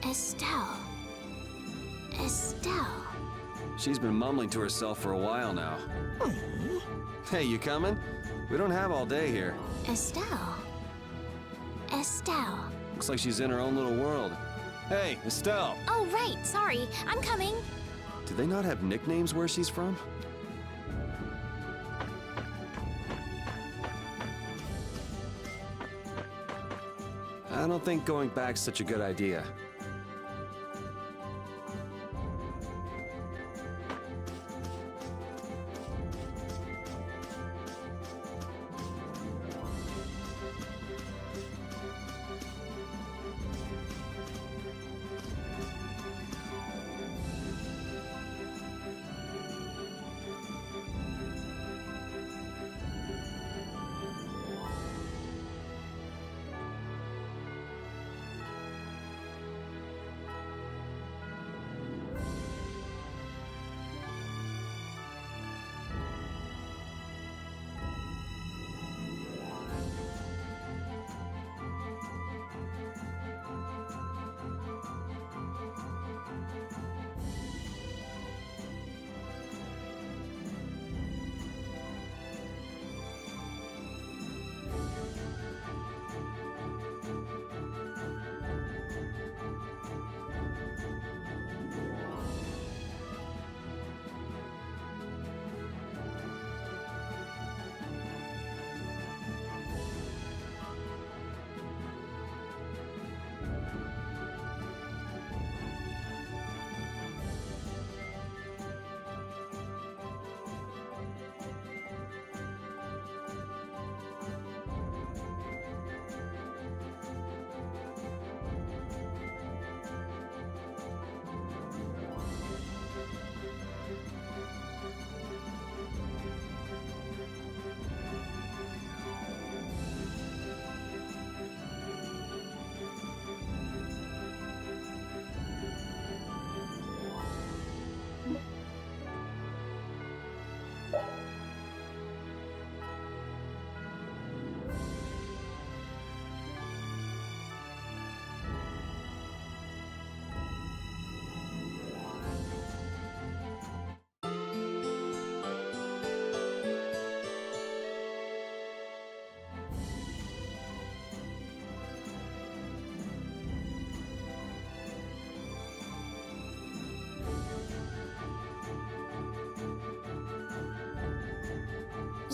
Estelle. Estelle. She's been mumbling to herself for a while now. Hey, you coming? We don't have all day here. Estelle. Estelle. Looks like she's in her own little world. Hey, Estelle! Oh, right, sorry. I'm coming. Do they not have nicknames where she's from? I don't think going back's such a good idea.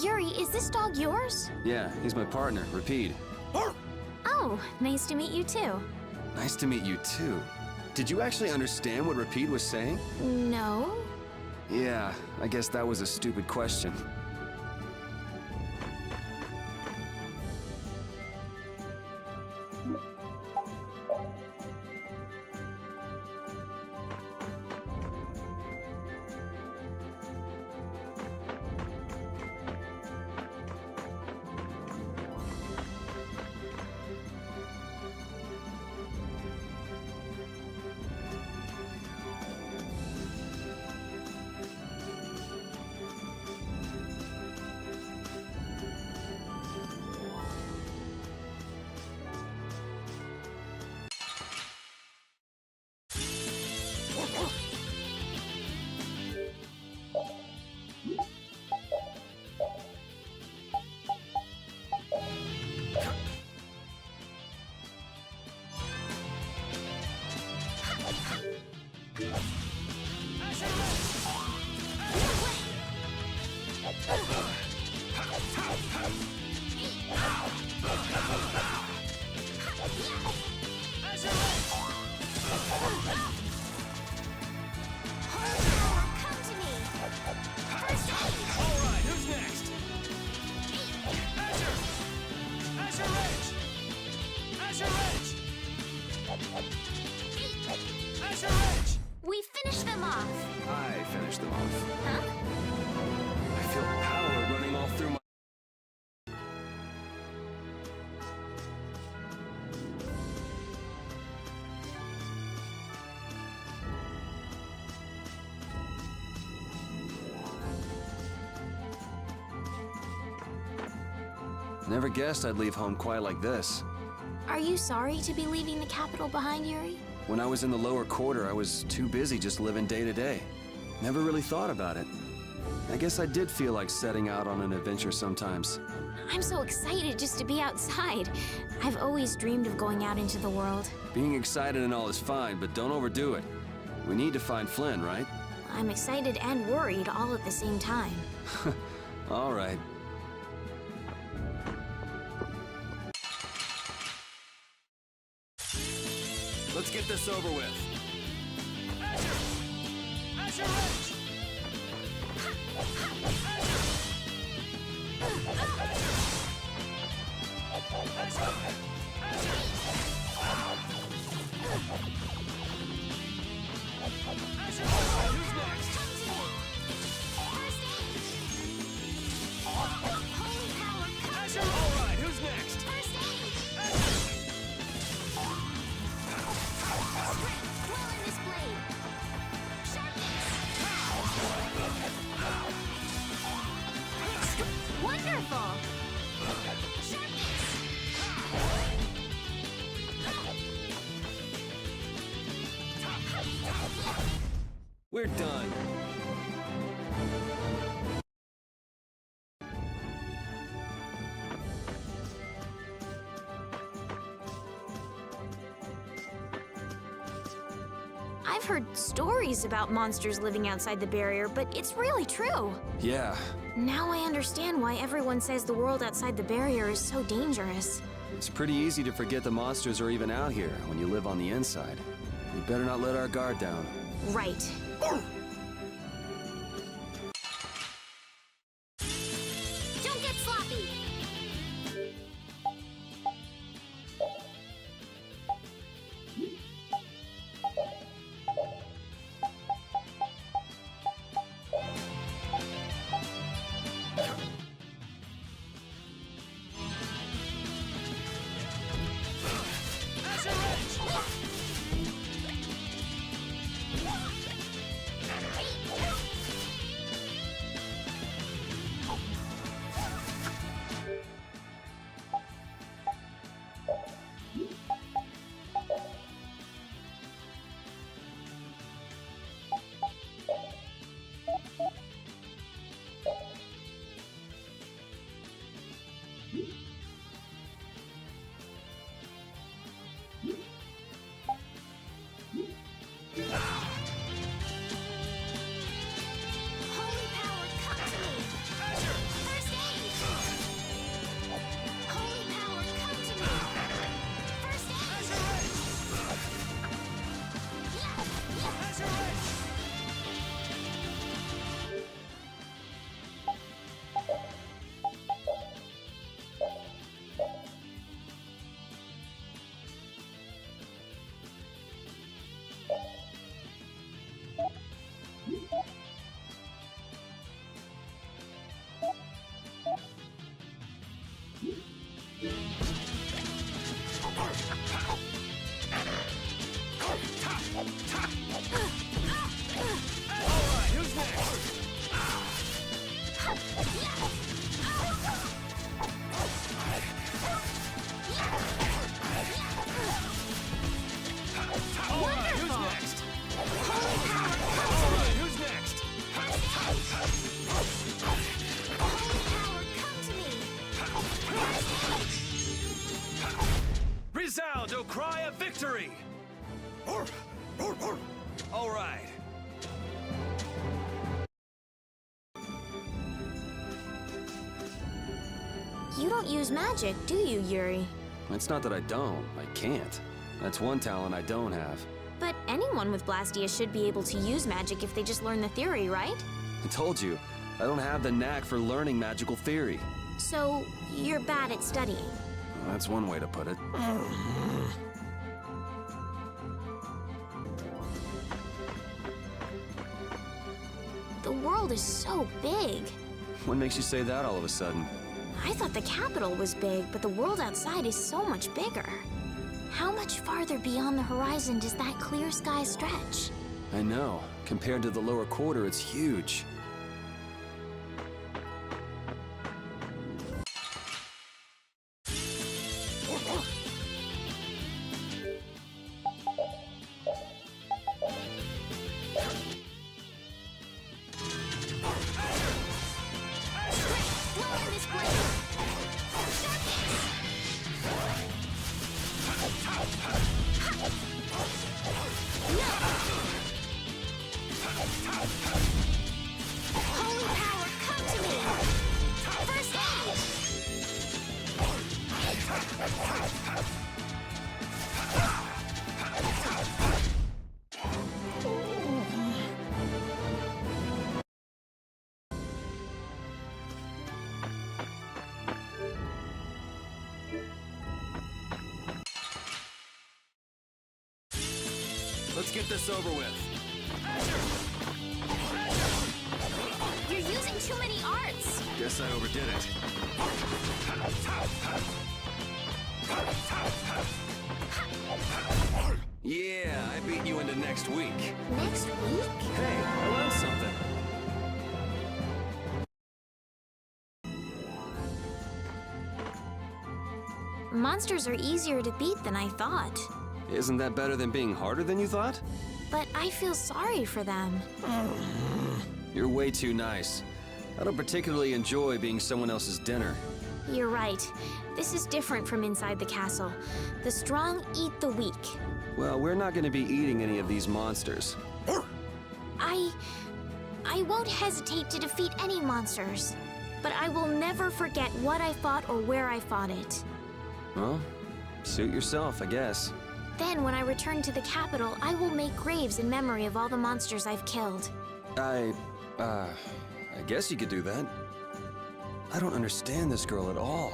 Yuri, is this dog yours? Yeah, he's my partner, Rapide. Oh, nice to meet you too. Nice to meet you too. Did you actually understand what Rapide was saying? No? Yeah, I guess that was a stupid question. We finished them off. I finished them off. Huh? I feel power running all through my... Never guessed I'd leave home quite like this. Are you sorry to be leaving the capital behind, Yuri? When I was in the lower quarter, I was too busy just living day to day. Never really thought about it. I guess I did feel like setting out on an adventure sometimes. I'm so excited just to be outside. I've always dreamed of going out into the world. Being excited and all is fine, but don't overdo it. We need to find Flynn, right? I'm excited and worried all at the same time. All right. Let's get this over with. Azure Edge! Who's next? Holy power, come! All right, who's next? First aid! Dwell in this blade. Sharpness! Wonderful! We're done. I've heard stories about monsters living outside the barrier, but it's really true. Yeah, Now I understand why everyone says the world outside the barrier is so dangerous. it's pretty easy to forget the monsters are even out here when you live on the inside. We better not let our guard down. Right. Don't get sloppy! Holy power, come to me! First aid! Holy power, come to me! First aid! Resound, O cry of victory! All right. You don't use magic, do you, Yuri? It's not that I don't. I can't. That's one talent I don't have. But anyone with Blastia should be able to use magic if they just learn the theory, right? I told you, I don't have the knack for learning magical theory. So, you're bad at studying. Well, that's one way to put it. The world is so big. What makes you say that all of a sudden? I thought the capital was big, but the world outside is so much bigger. How much farther beyond the horizon does that clear sky stretch? I know. Compared to the lower quarter, it's huge. let's get this over with. You're using too many arts. Guess I overdid it. Yeah, I beat you into next week. Next week? Hey, I learned something. Monsters are easier to beat than I thought. Isn't that better than being harder than you thought? But I feel sorry for them. You're way too nice. I don't particularly enjoy being someone else's dinner. You're right. This is different from inside the castle. The strong eat the weak. Well, we're not going to be eating any of these monsters. I won't hesitate to defeat any monsters. But I will never forget what I fought or where I fought it. Well, suit yourself, I guess. Then, when I return to the capital, I will make graves in memory of all the monsters I've killed. I guess you could do that. I don't understand this girl at all.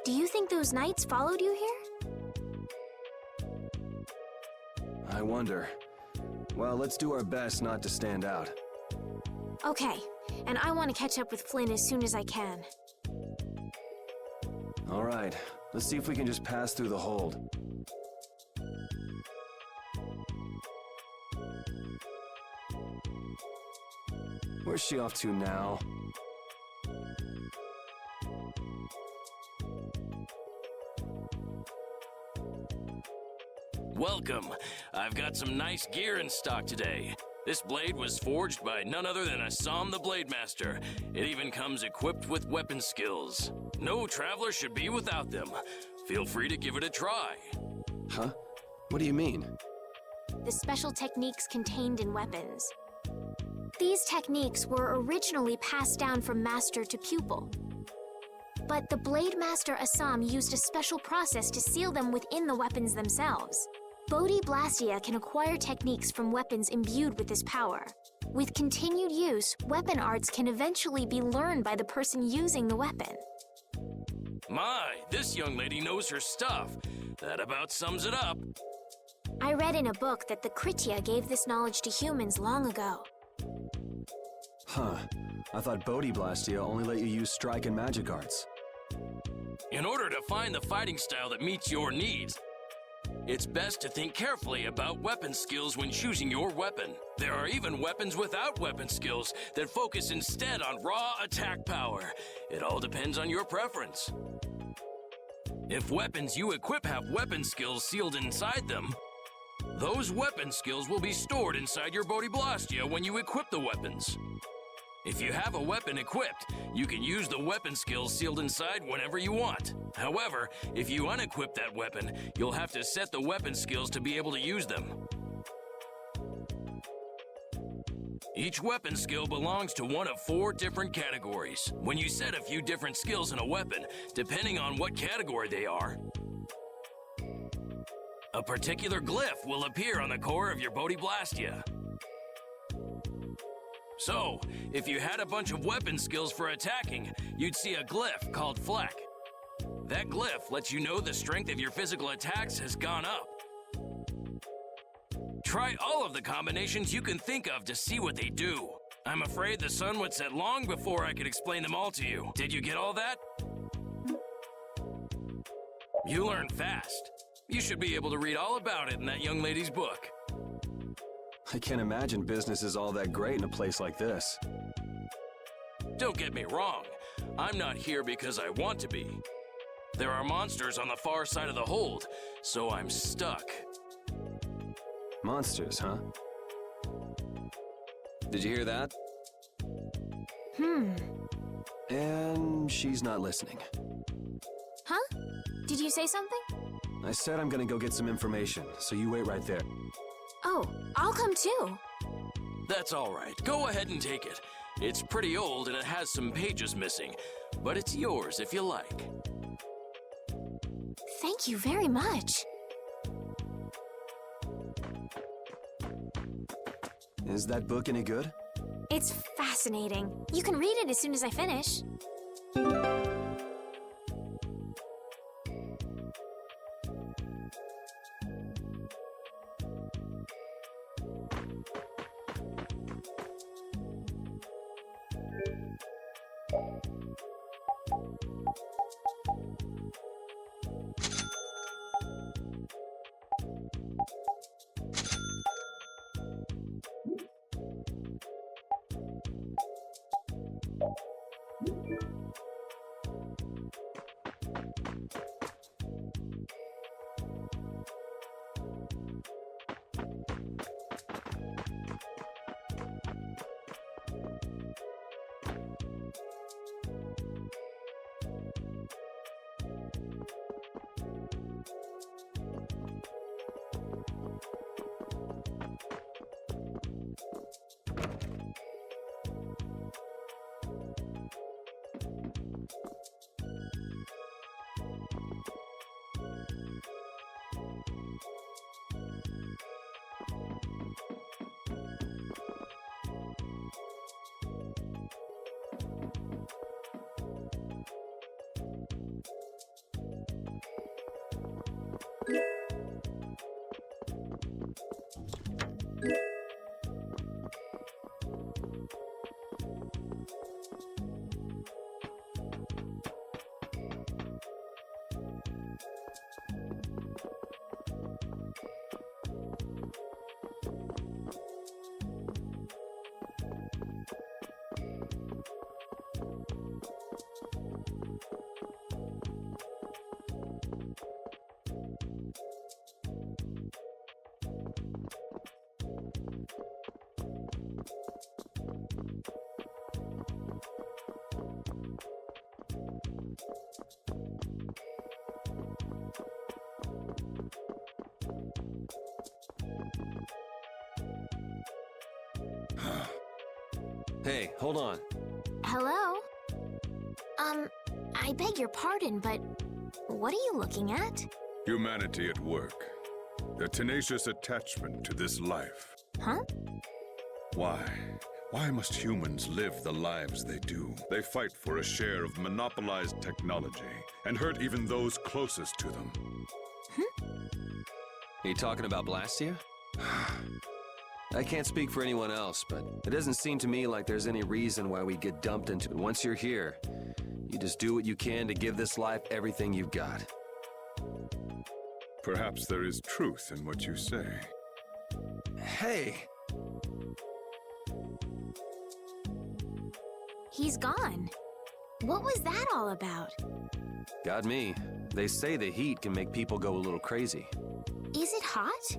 Do you think those knights followed you here? I wonder. Well, let's do our best not to stand out. Okay, and I want to catch up with Flynn as soon as I can. All right, let's see if we can just pass through the hold. Where's she off to now? Welcome. I've got some nice gear in stock today. This blade was forged by none other than Assam the Blade Master. It even comes equipped with weapon skills. No traveler should be without them. Feel free to give it a try. Huh? What do you mean? The special techniques contained in weapons. These techniques were originally passed down from master to pupil. But the Blade Master Assam used a special process to seal them within the weapons themselves. Bodhi Blastia can acquire techniques from weapons imbued with this power. With continued use, weapon arts can eventually be learned by the person using the weapon. My, this young lady knows her stuff. That about sums it up. I read in a book that the Kritya gave this knowledge to humans long ago. Huh. I thought Bodhi Blastia only let you use strike and magic arts. In order to find the fighting style that meets your needs, it's best to think carefully about weapon skills when choosing your weapon. There are even weapons without weapon skills that focus instead on raw attack power. It all depends on your preference. If weapons you equip have weapon skills sealed inside them, those weapon skills will be stored inside your Bodhi Blastia when you equip the weapons. If you have a weapon equipped, you can use the weapon skills sealed inside whenever you want. However, if you unequip that weapon, you'll have to set the weapon skills to be able to use them. Each weapon skill belongs to one of 4 different categories. When you set a few different skills in a weapon, depending on what category they are, a particular glyph will appear on the core of your Bodhi Blastia. So, if you had a bunch of weapon skills for attacking, you'd see a glyph called Fleck. That glyph lets you know the strength of your physical attacks has gone up. Try all of the combinations you can think of to see what they do. I'm afraid the sun would set long before I could explain them all to you. Did you get all that? You learn fast. You should be able to read all about it in that young lady's book. I can't imagine business is all that great in a place like this. Don't get me wrong. I'm not here because I want to be. There are monsters on the far side of the hold, so I'm stuck. Monsters, huh? Did you hear that? And she's not listening. Huh? Did you say something? I said I'm gonna go get some information, so you wait right there. Oh, I'll come too. That's all right. Go ahead and take it. It's pretty old and it has some pages missing, but it's yours if you like. Thank you very much. Is that book any good? It's fascinating. You can read it as soon as I finish. Hey, hold on. Hello? I beg your pardon, but what are you looking at? Humanity at work. Their tenacious attachment to this life. Huh? Why? Why must humans live the lives they do? They fight for a share of monopolized technology and hurt even those closest to them. Are you talking about Blastia? I can't speak for anyone else, but it doesn't seem to me like there's any reason why we get dumped into it. Once you're here, you just do what you can to give this life everything you've got. Perhaps there is truth in what you say. Hey! He's gone. What was that all about? Got me. They say the heat can make people go a little crazy. Is it hot?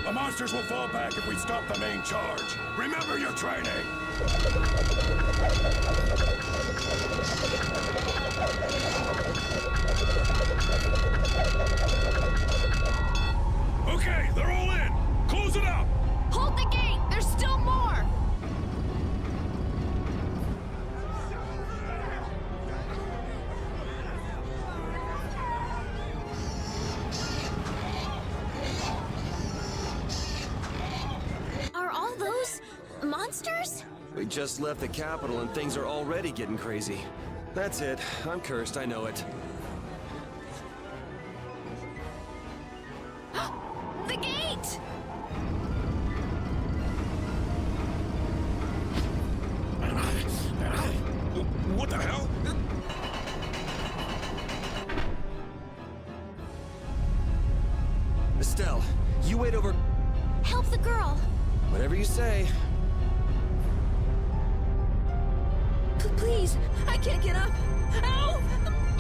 The monsters will fall back if we stop the main charge. Remember your training! Okay, they're all in! Close it up! Hold the gate! There's still more! Are all those monsters? We just left the capital and things are already getting crazy. That's it. I'm cursed, I know it. The gate! What the hell? Estelle, you wait over... Help the girl. Whatever you say. Please, I can't get up. Ow!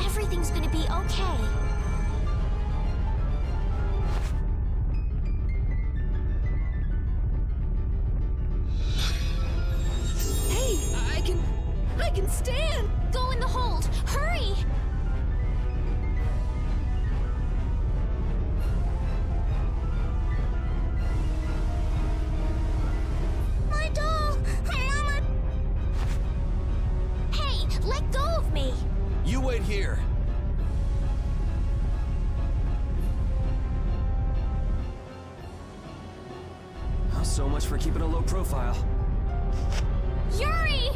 Everything's gonna be okay. Hey, I can stand! Go in the hold. Hurry! My doll! Mama! Hey, let go of me! You wait here. So much for keeping a low profile. Yuri!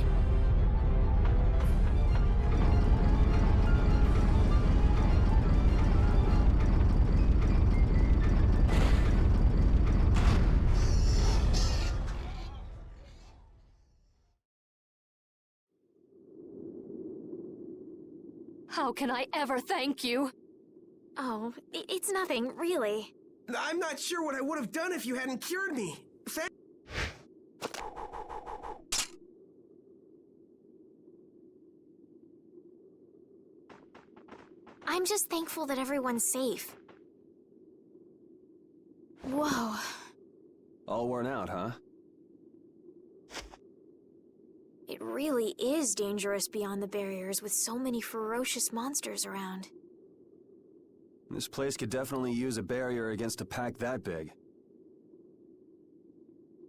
How can I ever thank you? Oh, it's nothing, really. I'm not sure what I would have done if you hadn't cured me. I'm just thankful that everyone's safe. Whoa. All worn out, huh? It really is dangerous beyond the barriers with so many ferocious monsters around. This place could definitely use a barrier against a pack that big.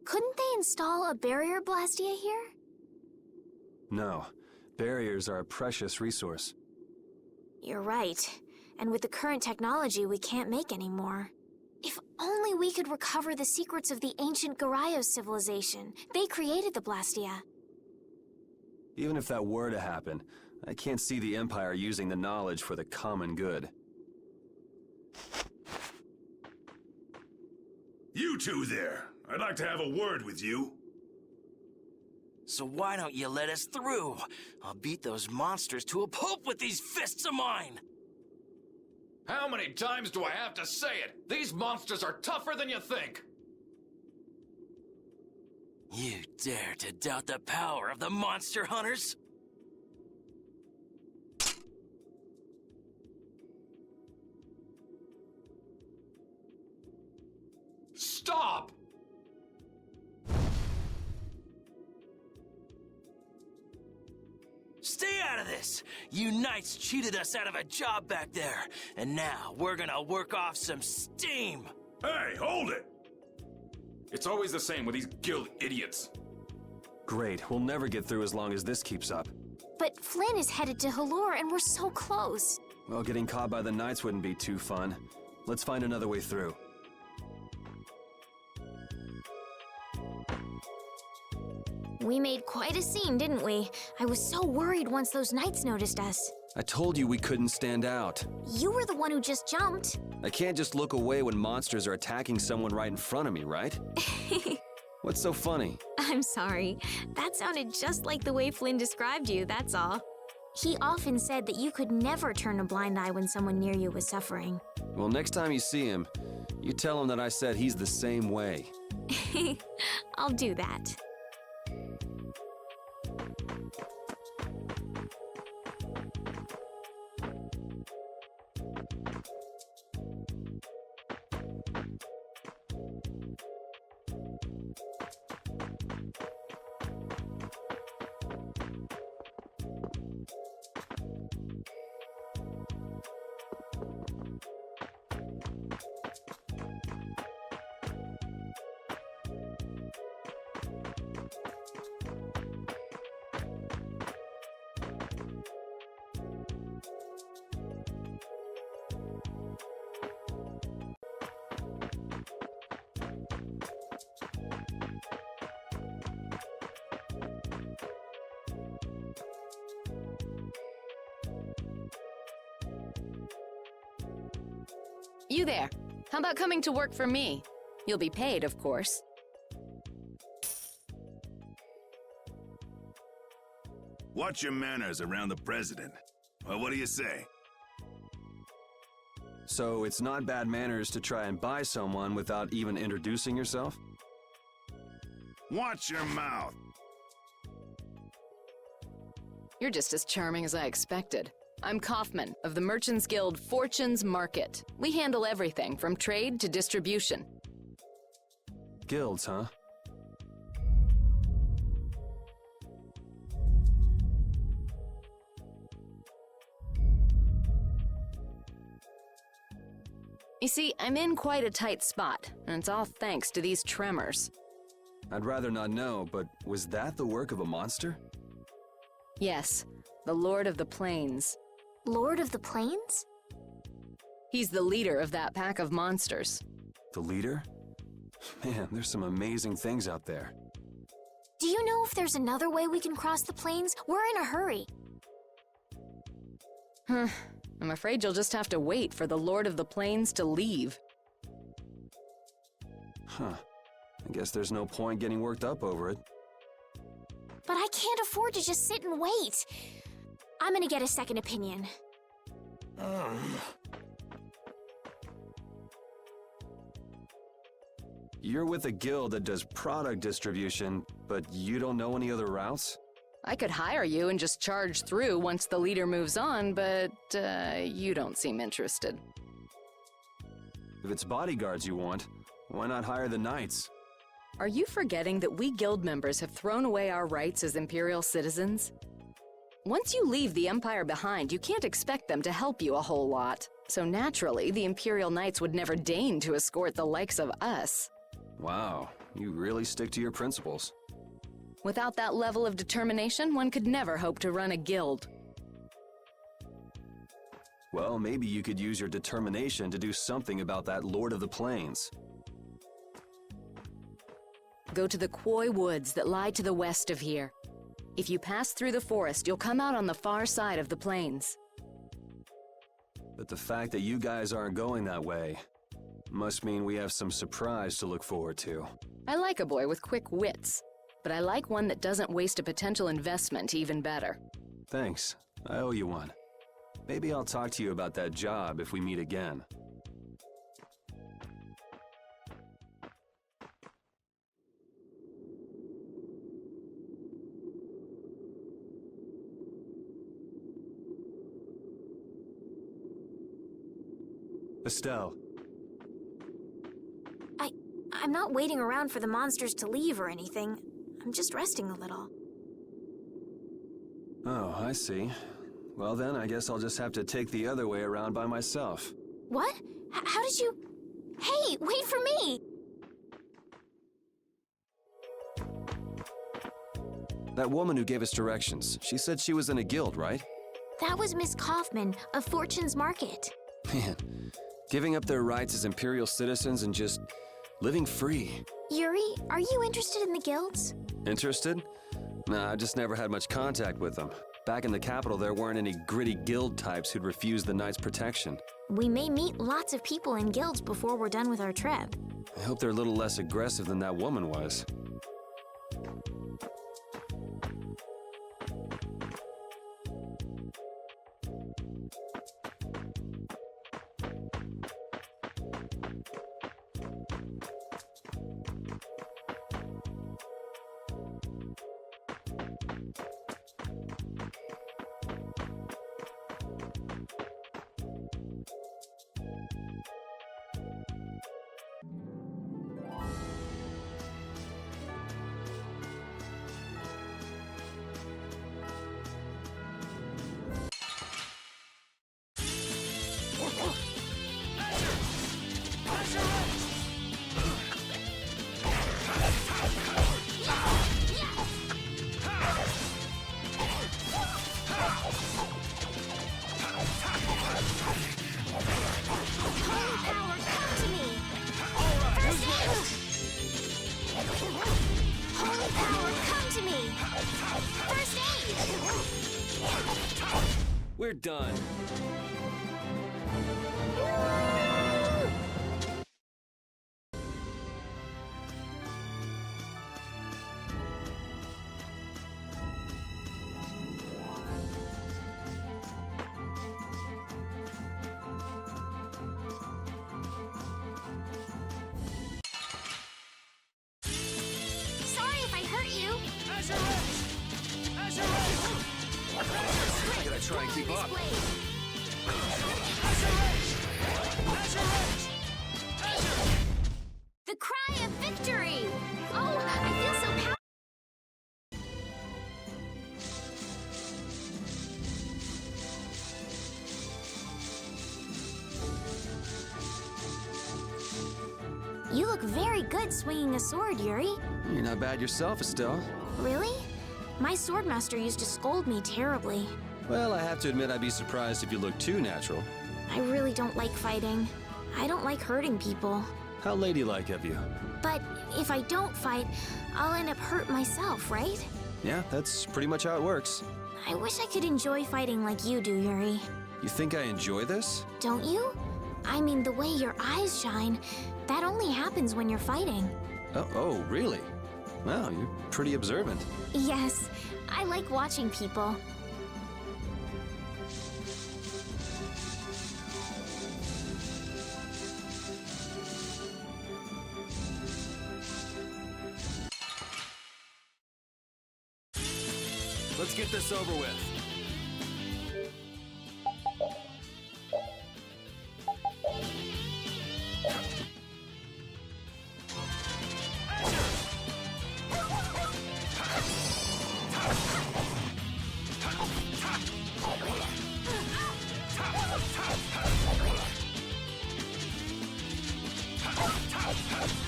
Couldn't they install a barrier blastia here? No. Barriers are a precious resource. You're right. And with the current technology, we can't make any more. If only we could recover the secrets of the ancient Garayos civilization. They created the blastia. Even if that were to happen, I can't see the Empire using the knowledge for the common good. You two there. I'd like to have a word with you. So why don't you let us through? I'll beat those monsters to a pulp with these fists of mine! How many times do I have to say it? These monsters are tougher than you think! You dare to doubt the power of the monster hunters? Stop! Stay out of this! You knights cheated us out of a job back there, and now we're gonna work off some steam! Hey, hold it! It's always the same with these guild idiots. Great, we'll never get through as long as this keeps up. But Flynn is headed to Halure and we're so close. Well, getting caught by the Knights wouldn't be too fun. Let's find another way through. We made quite a scene, didn't we? I was so worried once those Knights noticed us. I told you we couldn't stand out. You were the one who just jumped. I can't just look away when monsters are attacking someone right in front of me, right? What's so funny? I'm sorry. That sounded just like the way Flynn described you, that's all. He often said that you could never turn a blind eye when someone near you was suffering. Well, next time you see him, you tell him that I said he's the same way. I'll do that. You there. How about coming to work for me? You'll be paid, of course. Watch your manners around the president. Well, what do you say? So it's not bad manners to try and buy someone without even introducing yourself? Watch your mouth. You're just as charming as I expected. I'm Kaufman of the Merchants Guild Fortunes Market. We handle everything from trade to distribution. Guilds, huh? You see, I'm in quite a tight spot, and it's all thanks to these tremors. I'd rather not know, but was that the work of a monster? Yes, the Lord of the Plains. Lord of the Plains? He's the leader of that pack of monsters. The leader? Man, there's some amazing things out there. Do you know if there's another way we can cross the plains? We're in a hurry. I'm afraid you'll just have to wait for the Lord of the Plains to leave. Huh. I guess there's no point getting worked up over it. But I can't afford to just sit and wait. I'm gonna get a second opinion. You're with a guild that does product distribution, but you don't know any other routes? I could hire you and just charge through once the leader moves on, but you don't seem interested. If it's bodyguards you want, why not hire the knights? Are you forgetting that we guild members have thrown away our rights as Imperial citizens? Once you leave the Empire behind, you can't expect them to help you a whole lot. So naturally, the Imperial Knights would never deign to escort the likes of us. Wow, you really stick to your principles. Without that level of determination, one could never hope to run a guild. Well, maybe you could use your determination to do something about that Lord of the Plains. Go to the Quoi Woods that lie to the west of here. If you pass through the forest, you'll come out on the far side of the plains. But the fact that you guys aren't going that way must mean we have some surprise to look forward to. I like a boy with quick wits, but I like one that doesn't waste a potential investment even better. Thanks. I owe you one. Maybe I'll talk to you about that job if we meet again. Estelle. I'm not waiting around for the monsters to leave or anything. I'm just resting a little. Oh, I see. Well then, I guess I'll just have to take the other way around by myself. What? How did you... Hey, wait for me! That woman who gave us directions, she said she was in a guild, right? That was Miss Kaufman of Fortune's Market. Man, giving up their rights as Imperial citizens and just living free. Yuri, are you interested in the guilds? Interested? Nah, I just never had much contact with them. Back in the capital, there weren't any gritty guild types who'd refuse the Knights' protection. We may meet lots of people in guilds before we're done with our trip. I hope they're a little less aggressive than that woman was. We're done. I gotta try and keep up. The cry of victory! Oh, I feel so powerful. You look very good swinging a sword, Yuri. You're not bad yourself, Estelle. Really? My swordmaster used to scold me terribly. Well, I have to admit I'd be surprised if you looked too natural. I really don't like fighting. I don't like hurting people. How ladylike of you. But if I don't fight, I'll end up hurt myself, right? Yeah, that's pretty much how it works. I wish I could enjoy fighting like you do, Yuri. You think I enjoy this? Don't you? I mean, the way your eyes shine, that only happens when you're fighting. Oh, really? Wow, you're pretty observant. Yes, I like watching people. Let's get this over with.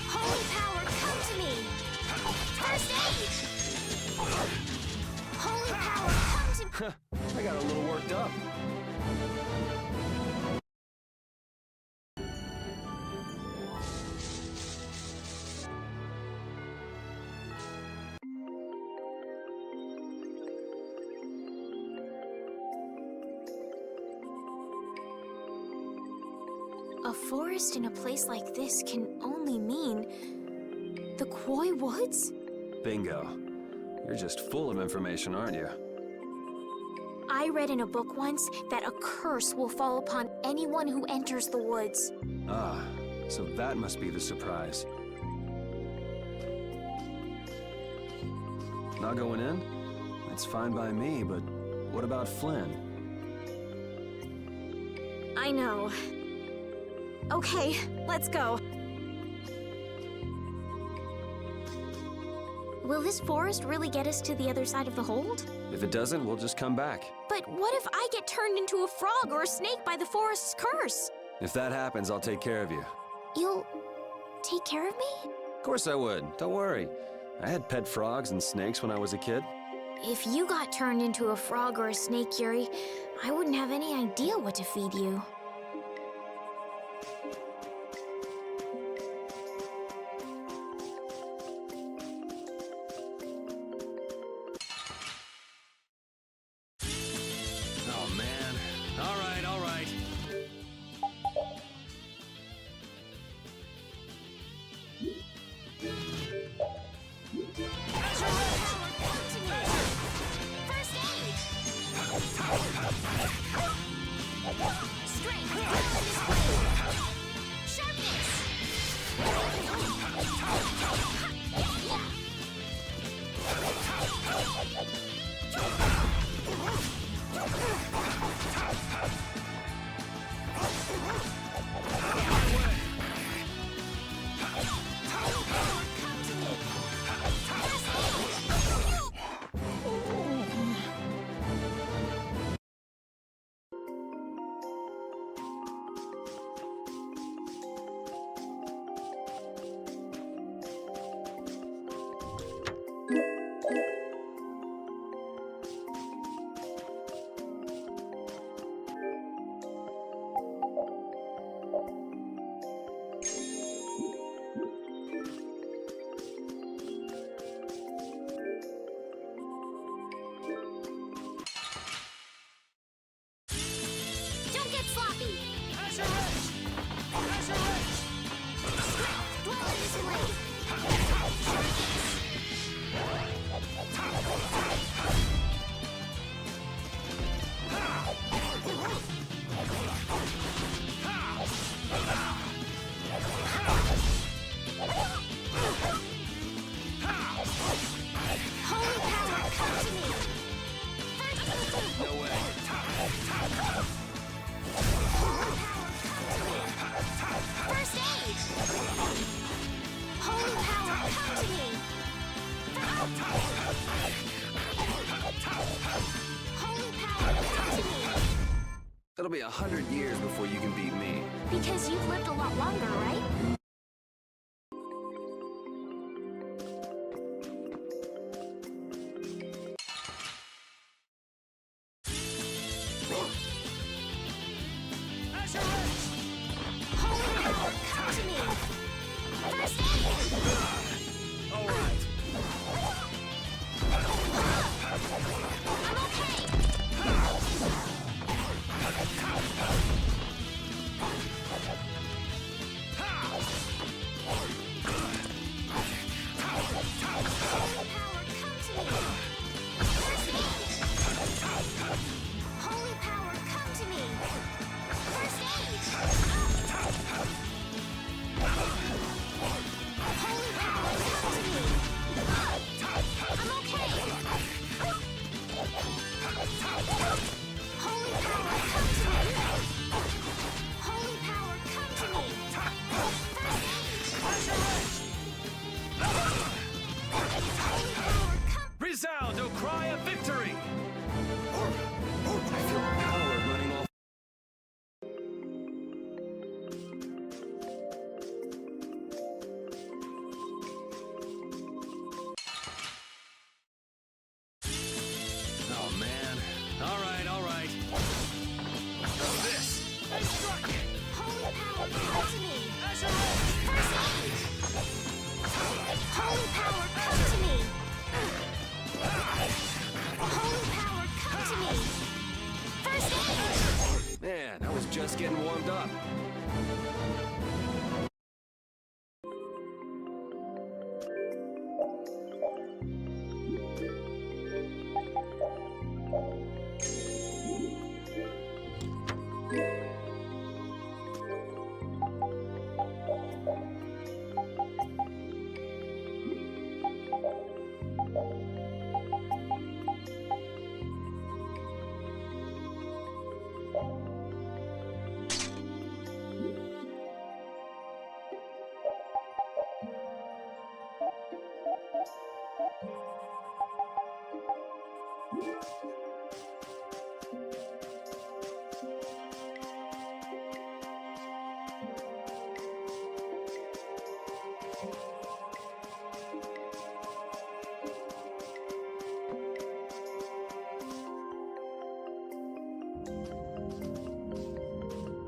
Holy power, come to me! First aid! Holy power, come to I got a little worked up. A forest in a place like this can only mean the Quoi Woods? Bingo. You're just full of information, aren't you? I read in a book once that a curse will fall upon anyone who enters the woods. Ah, so that must be the surprise. Not going in? That's fine by me, but what about Flynn? I know. Okay, let's go. Will this forest really get us to the other side of the hold? If it doesn't, we'll just come back. But what if I get turned into a frog or a snake by the forest's curse? If that happens, I'll take care of you. You'll take care of me? Of course I would. Don't worry. I had pet frogs and snakes when I was a kid. If you got turned into a frog or a snake, Yuri, I wouldn't have any idea what to feed you. Oh, man. All right, all right. First aid! Strength, be 100 years before you can beat me. Because you've lived a lot longer, right? Holy power, come to me! First aid! All right. I'm okay! Holy power, come to me! First aid! Holy power, come to me! First aid! Holy power, come to me! I'm okay! Holy power, come to me! Holy power, come to me! First aid! Holy power, come... Resound, O cry of victory! I feel power running off. Oh, man. All right. This! Strike! Holy power, come to me! First aid! Holy power, come to me! Holy power, come to me! First aid! Man, I was just getting warmed up.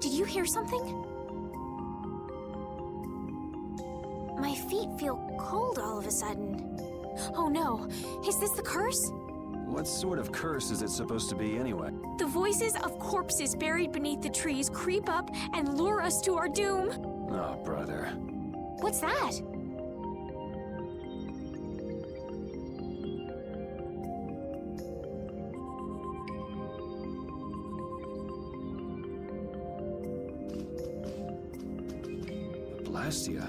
Did you hear something? My feet feel cold all of a sudden. Oh no, is this the curse? What sort of curse is it supposed to be anyway? The voices of corpses buried beneath the trees creep up and lure us to our doom. Oh, brother. What's that? Blastia?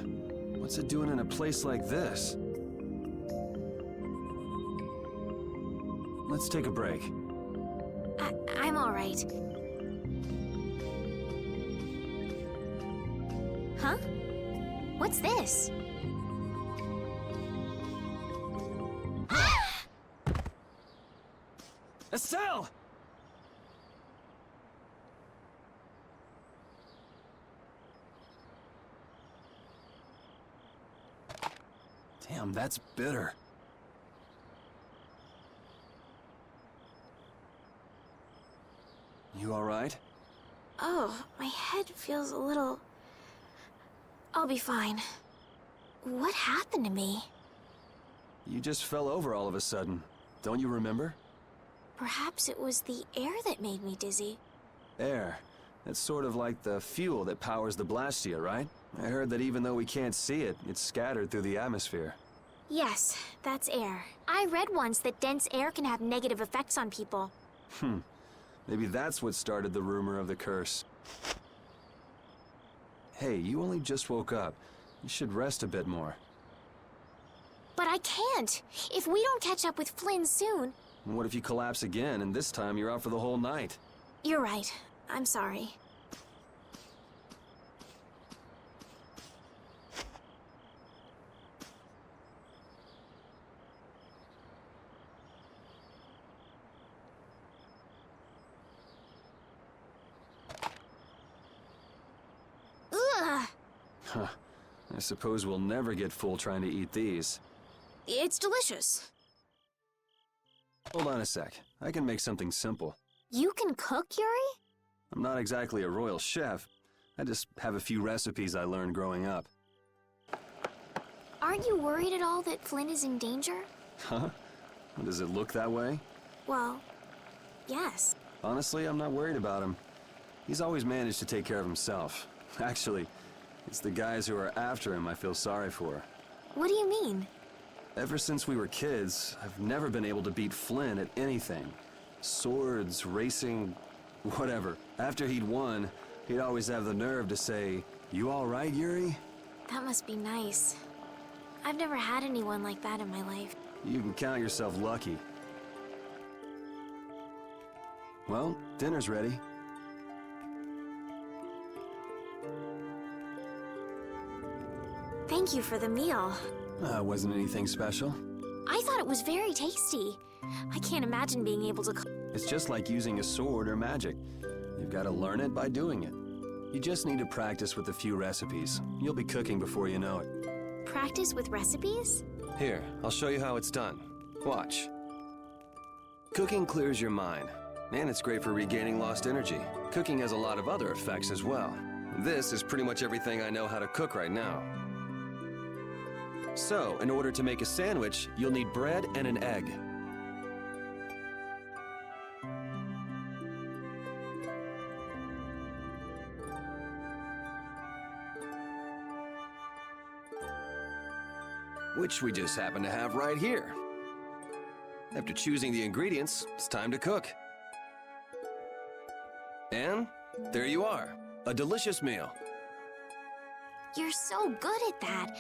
What's it doing in a place like this? Let's take a break. I'm all right. Huh? What's this? Estelle! Damn, that's bitter. You all right? Oh, my head feels a little... I'll be fine. What happened to me? You just fell over all of a sudden. Don't you remember? Perhaps it was the air that made me dizzy. Air. That's sort of like the fuel that powers the Blastia, right? I heard that even though we can't see it, it's scattered through the atmosphere. Yes, that's air. I read once that dense air can have negative effects on people. Maybe that's what started the rumor of the curse. Hey, you only just woke up. You should rest a bit more. But I can't! If we don't catch up with Flynn soon... And what if you collapse again, and this time you're out for the whole night? You're right. I'm sorry. Huh. I suppose we'll never get full trying to eat these. It's delicious. Hold on a sec. I can make something simple. You can cook, Yuri? I'm not exactly a royal chef. I just have a few recipes I learned growing up. Aren't you worried at all that Flynn is in danger? Huh? Does it look that way? Well, yes. Honestly, I'm not worried about him. He's always managed to take care of himself. Actually, it's the guys who are after him I feel sorry for. What do you mean? Ever since we were kids, I've never been able to beat Flynn at anything. Swords, racing, whatever. After he'd won, he'd always have the nerve to say, "You all right, Yuri?" That must be nice. I've never had anyone like that in my life. You can count yourself lucky. Well, dinner's ready. Thank you for the meal. Wasn't anything special. I thought it was very tasty. I can't imagine being able to cook. It's just like using a sword or magic. You've got to learn it by doing it. You just need to practice with a few recipes. You'll be cooking before you know it. Practice with recipes? Here, I'll show you how it's done. Watch. Cooking clears your mind, and it's great for regaining lost energy. Cooking has a lot of other effects as well. This is pretty much everything I know how to cook right now. So, in order to make a sandwich, you'll need bread and an egg. Which we just happen to have right here. After choosing the ingredients, it's time to cook. And there you are, a delicious meal. You're so good at that.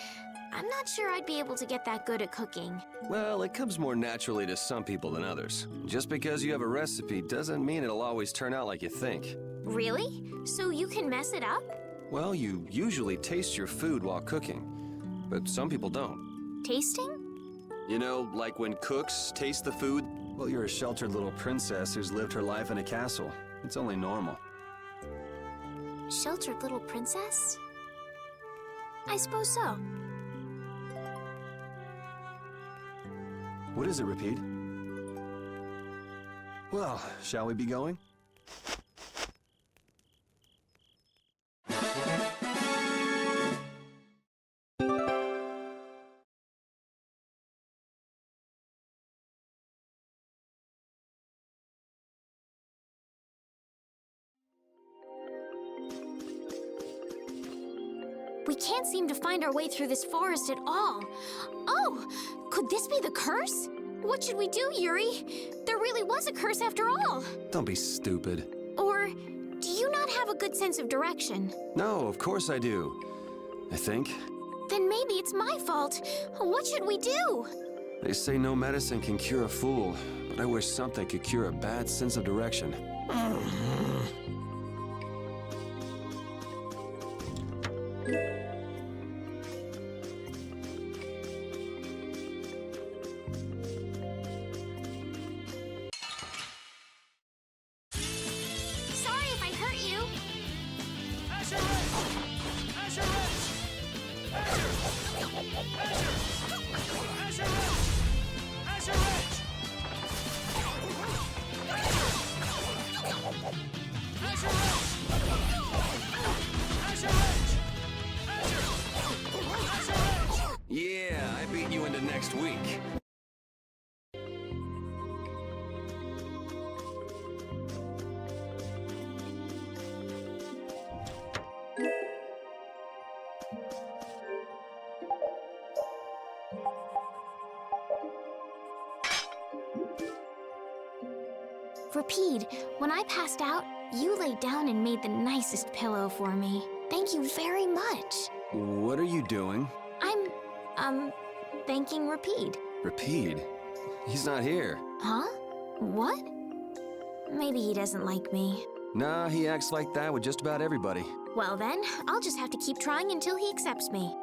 I'm not sure I'd be able to get that good at cooking. Well, it comes more naturally to some people than others. Just because you have a recipe doesn't mean it'll always turn out like you think. Really? So you can mess it up? Well, you usually taste your food while cooking, but some people don't. Tasting? You know, like when cooks taste the food? Well, you're a sheltered little princess who's lived her life in a castle. It's only normal. Sheltered little princess? I suppose so. What is it, Repeat? Well, shall we be going? We can't seem to find our way through this forest at all. Oh, could this be the curse? What should we do, Yuri? There really was a curse after all. Don't be stupid. Or do you not have a good sense of direction? No, of course I do. I think. Then maybe it's my fault. What should we do? They say no medicine can cure a fool, but I wish something could cure a bad sense of direction. Sorry if I hurt you. Asher Ridge! Asher Ridge! Asher! Asher! Asher Ridge! Asher Ridge! Asher Ridge! Asher Ridge! Asher Ridge! Yeah, I beat you into next week. Repeat, when I passed out, you laid down and made the nicest pillow for me. Thank you very much. What are you doing? I'm, thanking Repeat. Repeat? He's not here. Huh? What? Maybe he doesn't like me. Nah, he acts like that with just about everybody. Well then, I'll just have to keep trying until he accepts me.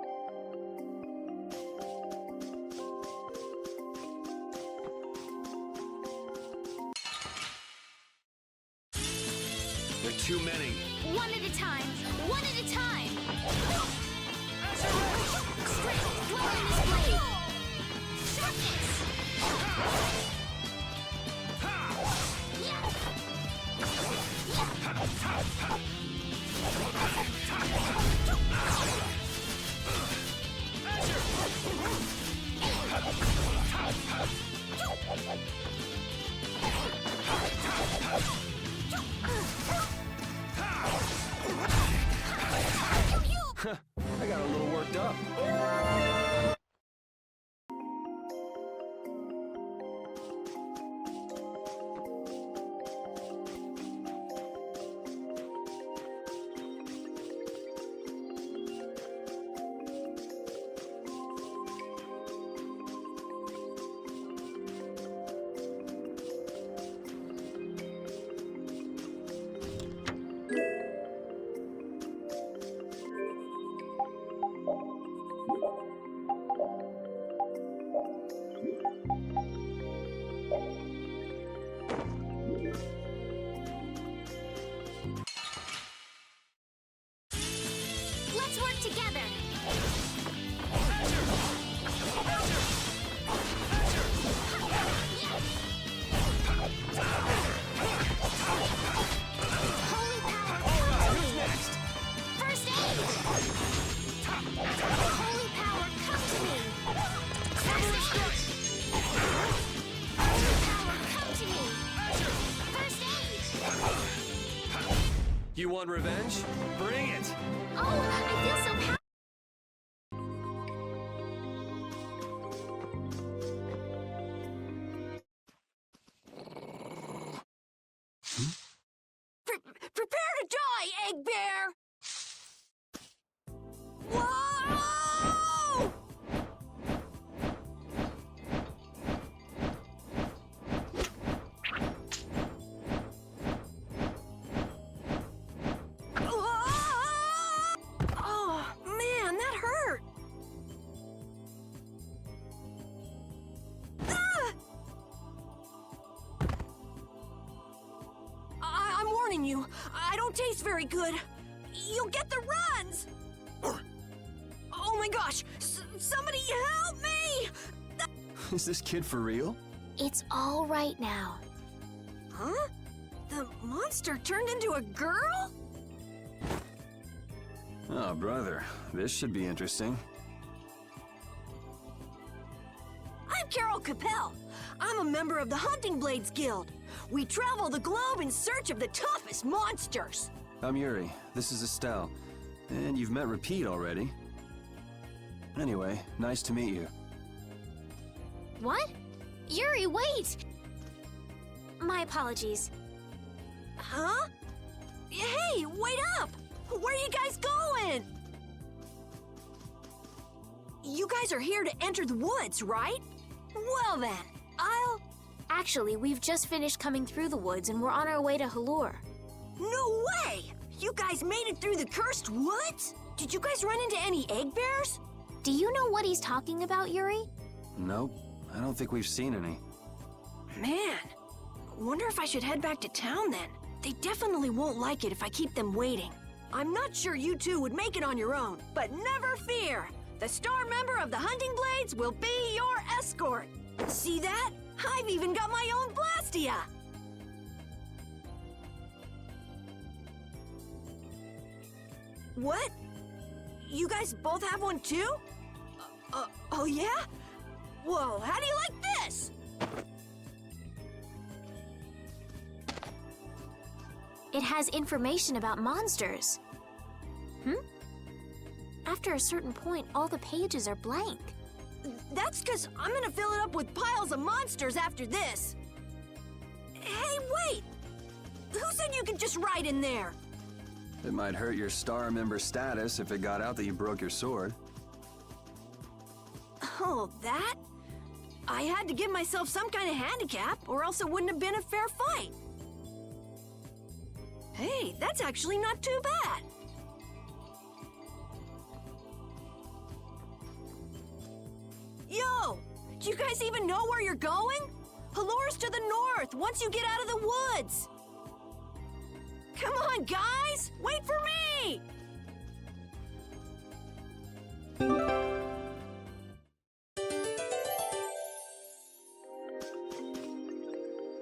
There are too many. One at a time. One at a time. I got a little worked up. Let's work together. Holy power, come to me. First aid. Holy power, come to me. First aid. Holy power, come to me. First aid. You want revenge? Bring it! Oh, I feel so powerful. Prepare to die, Egg Bear! Whoa! Oh, man, that hurt. I'm warning you, I don't taste very good. You'll get the runs! Oh my gosh! Somebody help me! Is this kid for real? It's all right now. Huh? The monster turned into a girl? Oh, brother. This should be interesting. I'm Carol Capel. I'm a member of the Hunting Blades Guild. We travel the globe in search of the toughest monsters. I'm Yuri. This is Estelle. And you've met Repeat already. Anyway, nice to meet you. What? Yuri, wait! My apologies. Huh? Hey, wait up! Where are you guys going? You guys are here to enter the woods, right? Well then, Actually, we've just finished coming through the woods and we're on our way to Halur. No way! You guys made it through the cursed woods? Did you guys run into any egg bears? Do you know what he's talking about, Yuri? Nope. I don't think we've seen any. Man, wonder if I should head back to town then. They definitely won't like it if I keep them waiting. I'm not sure you two would make it on your own, but never fear! The star member of the Hunting Blades will be your escort! See that? I've even got my own Blastia! What? You guys both have one too? Oh yeah? Whoa, how do you like this? It has information about monsters. After a certain point, all the pages are blank. That's because I'm gonna fill it up with piles of monsters after this. Hey, wait! Who said you could just write in there? It might hurt your star member status if it got out that you broke your sword. Oh, that? I had to give myself some kind of handicap, or else it wouldn't have been a fair fight. Hey, that's actually not too bad. Yo! Do you guys even know where you're going? Halur's to the north, once you get out of the woods. Come on, guys! Wait for me!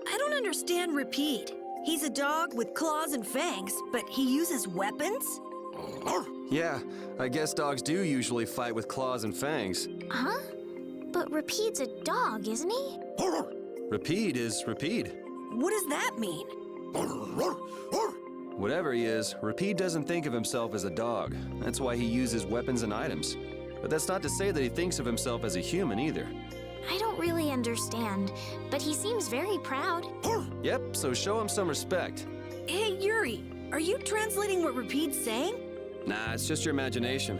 I don't understand Repeat. He's a dog with claws and fangs, but he uses weapons? Yeah, I guess dogs do usually fight with claws and fangs. Huh? But Repeat's a dog, isn't he? Repeat is Repeat. What does that mean? Whatever he is, Rapide doesn't think of himself as a dog. That's why he uses weapons and items. But that's not to say that he thinks of himself as a human either. I don't really understand, but he seems very proud. Yep, so show him some respect. Hey, Yuri, are you translating what Rapide's saying? Nah, it's just your imagination.